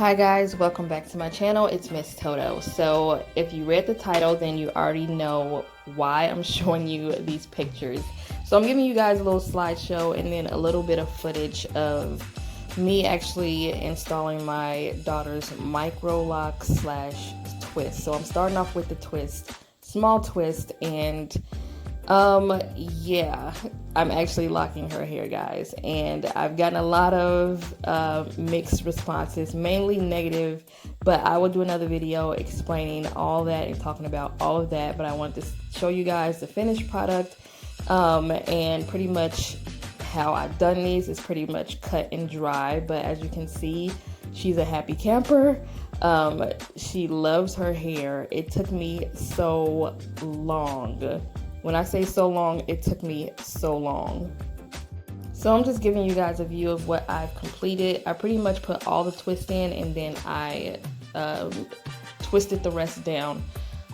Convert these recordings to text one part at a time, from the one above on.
Hi guys, welcome back to my channel. It's Miss Toto. So if you read the title, then you already know why I'm showing you these pictures. So I'm giving you guys a little slideshow and then a little bit of footage of me actually installing my daughter's micro lock slash twist. So I'm starting off with the twist, small twist, and yeah, I'm actually locking her hair, guys, and I've gotten a lot of mixed responses, mainly negative, but I will do another video explaining all that and talking about all of that. But I wanted to show you guys the finished product, and pretty much how I've done these is pretty much cut and dry. But as you can see, she's a happy camper. She loves her hair. It took me so long. When I say so long, it took me so long. So I'm just giving you guys a view of what I've completed. I pretty much put all the twists in and then I twisted the rest down.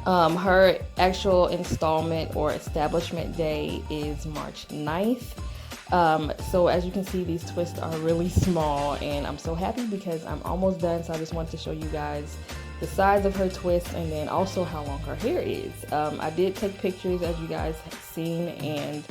Her actual installment or establishment day is March 9th. So as you can see, these twists are really small and I'm so happy because I'm almost done. So I just wanted to show you guys the size of her twist and then also how long her hair is. I did take pictures, as you guys have seen, and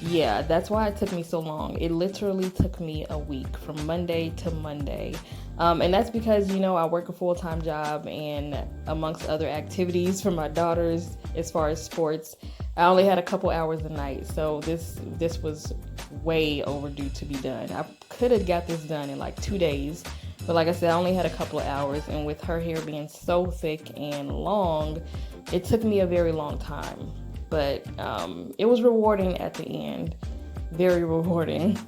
yeah, that's why it took me so long. It literally took me a week from Monday to Monday. And that's because, you know, I work a full-time job, and amongst other activities for my daughters as far as sports, I only had a couple hours a night. So this was way overdue to be done. I could have got this done in like 2 days. But like I said, I only had a couple of hours, and with her hair being so thick and long, it took me a very long time. But it was rewarding at the end, very rewarding.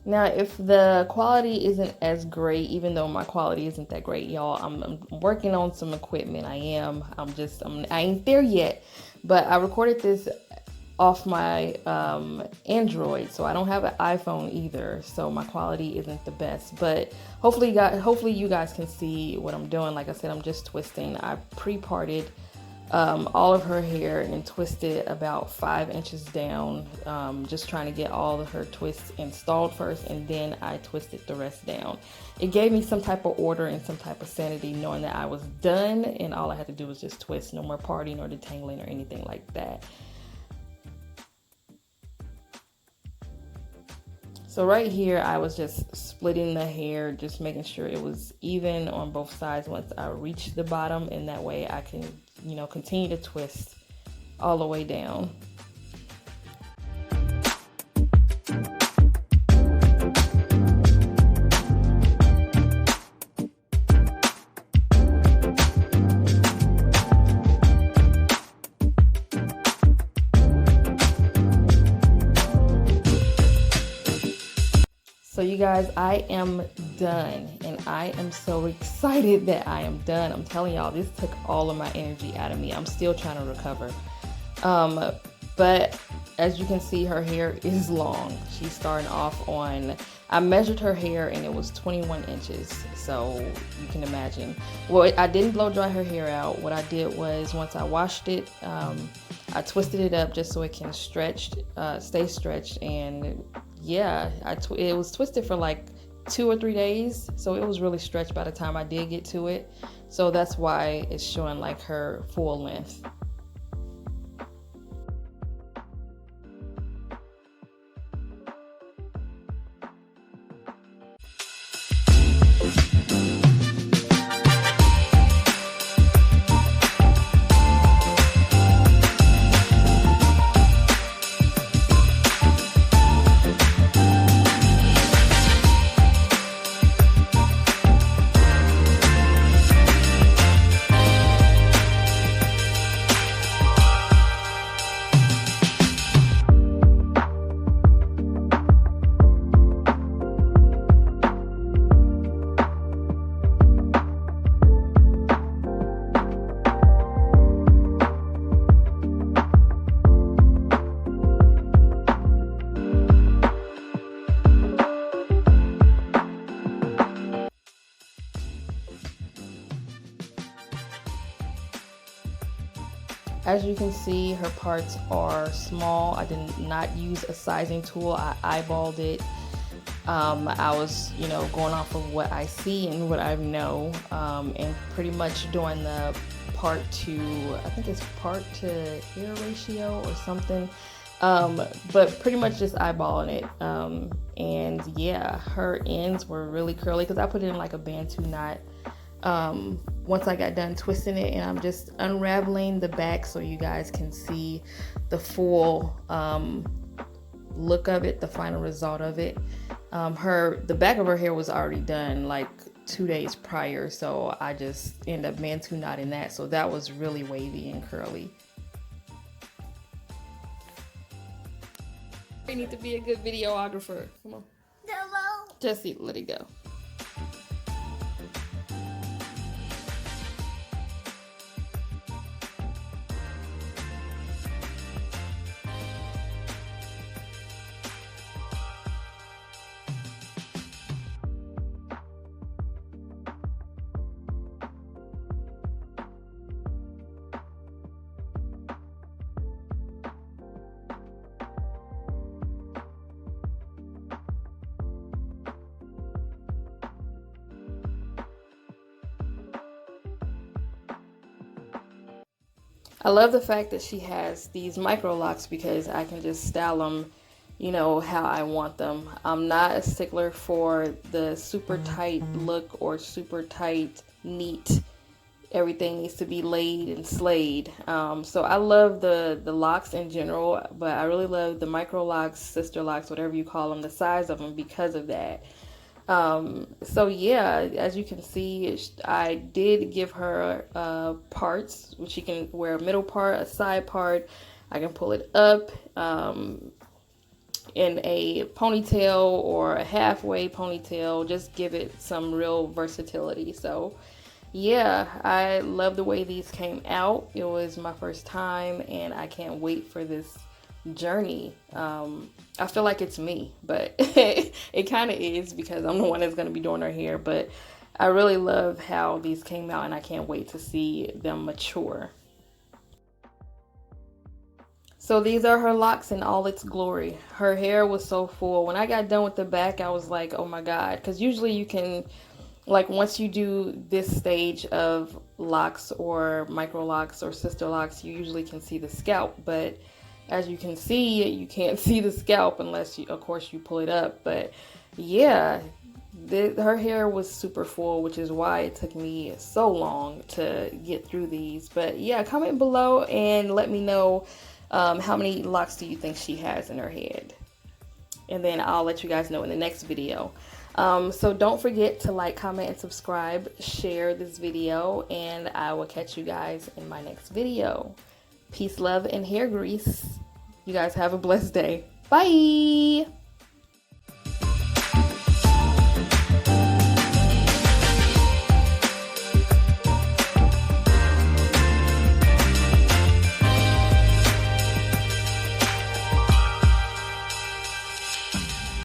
Now, if the quality isn't as great, even though my quality isn't that great, y'all, I'm working on some equipment. I ain't there yet, but I recorded this off my Android, so I don't have an iPhone either, so my quality isn't the best. But hopefully you guys can see what I'm doing. Like I said, I'm just twisting. I pre-parted all of her hair and twisted about 5 inches down, just trying to get all of her twists installed first, and then I twisted the rest down. It gave me some type of order and some type of sanity, knowing that I was done and all I had to do was just twist. No more parting or detangling or anything like that. So right here, I was just splitting the hair, just making sure it was even on both sides once I reached the bottom, and that way I can, you know, continue to twist all the way down. So you guys, I am done, and I am so excited that I am done. I'm telling y'all, this took all of my energy out of me. I'm still trying to recover. But as you can see, her hair is long. She's starting off on, I measured her hair and it was 21 inches. So you can imagine. Well, I didn't blow dry her hair out. What I did was, once I washed it, I twisted it up just so it can stay stretched, and yeah, it was twisted for like 2 or 3 days, so it was really stretched by the time I did get to it. So that's why it's showing like her full length. As you can see, her parts are small. I did not use a sizing tool. I eyeballed it. I was, going off of what I see and what I know, and pretty much doing the part to, I think it's part to ear ratio or something, but pretty much just eyeballing it. And yeah, her ends were really curly because I put it in like a Bantu knot. Once I got done twisting it, and I'm just unraveling the back so you guys can see the full look of it, the final result of it. The back of her hair was already done like 2 days prior, so I just ended up Bantu knotting that, so that was really wavy and curly. You need to be a good videographer. Come on. Hello. Jesse, let it go. I love the fact that she has these micro locks because I can just style them, how I want them. I'm not a stickler for the super tight look or super tight, neat. Everything needs to be laid and slayed. So I love the locks in general, but I really love the micro locks, sister locks, whatever you call them, the size of them because of that. So yeah, as you can see, I did give her parts, which she can wear a middle part, a side part. I can pull it up in a ponytail or a halfway ponytail, just give it some real versatility. So yeah, I love the way these came out. It was my first time and I can't wait for this journey. I feel like it's me, but it kind of is because I'm the one that's going to be doing her hair, but I really love how these came out and I can't wait to see them mature. So these are her locks in all its glory. Her hair was so full. When I got done with the back, I was like, oh my God, because usually you can, like, once you do this stage of locks or micro locks or sister locks, you usually can see the scalp, but as you can see, you can't see the scalp unless of course you pull it up. But yeah, her hair was super full, which is why it took me so long to get through these. But yeah, comment below and let me know how many locks do you think she has in her head, and then I'll let you guys know in the next video. So don't forget to like, comment, and subscribe, share this video, and I will catch you guys in my next video. Peace, love, and hair grease. You guys have a blessed day. Bye!